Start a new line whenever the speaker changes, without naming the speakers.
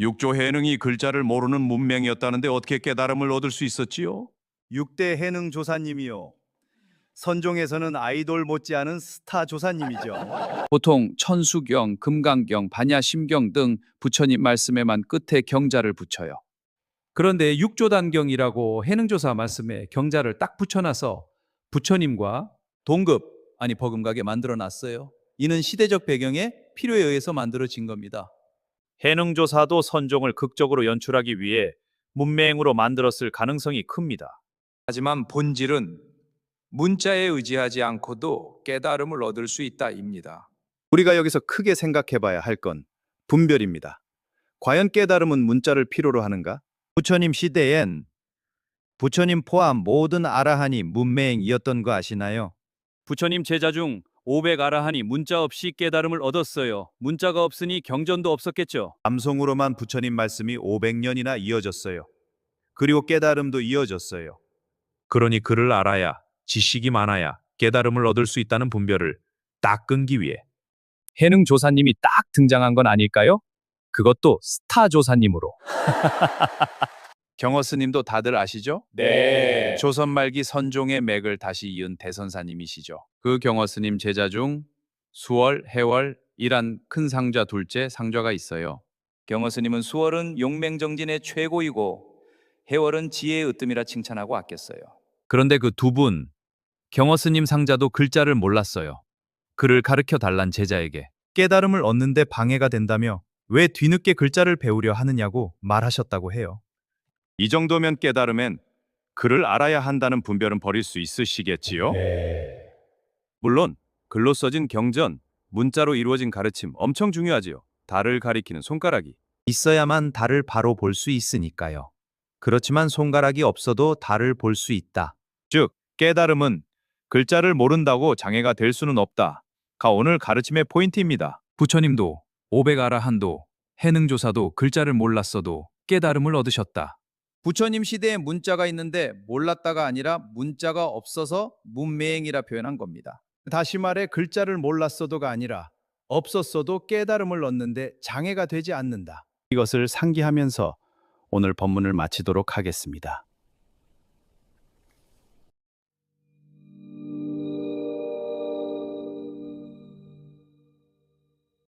육조 해능이 글자를 모르는 문맹이었다는데 어떻게 깨달음을 얻을 수 있었지요?
6대 해능 조사님이요. 선종에서는 아이돌 못지않은 스타 조사님이죠.
보통 천수경, 금강경, 반야심경 등 부처님 말씀에만 끝에 경자를 붙여요. 그런데 육조단경이라고 해능조사 말씀에 경자를 딱 붙여놔서 부처님과 동급, 아니 버금가게 만들어놨어요. 이는 시대적 배경에 필요에 의해서 만들어진 겁니다.
해능조사도 선종을 극적으로 연출하기 위해 문맹으로 만들었을 가능성이 큽니다.
하지만 본질은 문자에 의지하지 않고도 깨달음을 얻을 수 있다입니다.
우리가 여기서 크게 생각해 봐야 할 건 분별입니다. 과연 깨달음은 문자를 필요로 하는가? 부처님 시대엔 부처님 포함 모든 아라한이 문맹이었던 거 아시나요?
부처님 제자 중 500아라한이 문자 없이 깨달음을 얻었어요. 문자가 없으니 경전도 없었겠죠.
암송으로만 부처님 말씀이 500년이나 이어졌어요. 그리고 깨달음도 이어졌어요.
그러니 그를 알아야, 지식이 많아야 깨달음을 얻을 수 있다는 분별을 딱 끊기 위해
해능조사님이 딱 등장한 건 아닐까요? 그것도 스타 조사님으로.
경허스님도 다들 아시죠?
네.
조선 말기 선종의 맥을 다시 이은 대선사님이시죠. 그 경허스님 제자 중 수월, 해월, 이란 큰 상좌 둘째 상좌가 있어요. 경허스님은 수월은 용맹정진의 최고이고 해월은 지혜의 으뜸이라 칭찬하고 아꼈어요.
그런데 그 두 분, 경허스님 상자도 글자를 몰랐어요. 그를 가르쳐 달란 제자에게
깨달음을 얻는데 방해가 된다며 왜 뒤늦게 글자를 배우려 하느냐고 말하셨다고 해요.
이 정도면 깨달음엔 글을 알아야 한다는 분별은 버릴 수 있으시겠지요? 물론 글로 써진 경전, 문자로 이루어진 가르침 엄청 중요하지요. 달을 가리키는 손가락이.
있어야만 달을 바로 볼 수 있으니까요. 그렇지만 손가락이 없어도 달을 볼 수 있다.
즉, 깨달음은 글자를 모른다고 장애가 될 수는 없다. 가 오늘 가르침의 포인트입니다.
부처님도 500아라한도 해능조사도 글자를 몰랐어도 깨달음을 얻으셨다.
부처님 시대에 문자가 있는데 몰랐다가 아니라 문자가 없어서 문맹이라 표현한 겁니다.
다시 말해 글자를 몰랐어도가 아니라 없었어도 깨달음을 얻는데 장애가 되지 않는다. 이것을 상기하면서 오늘 법문을 마치도록 하겠습니다.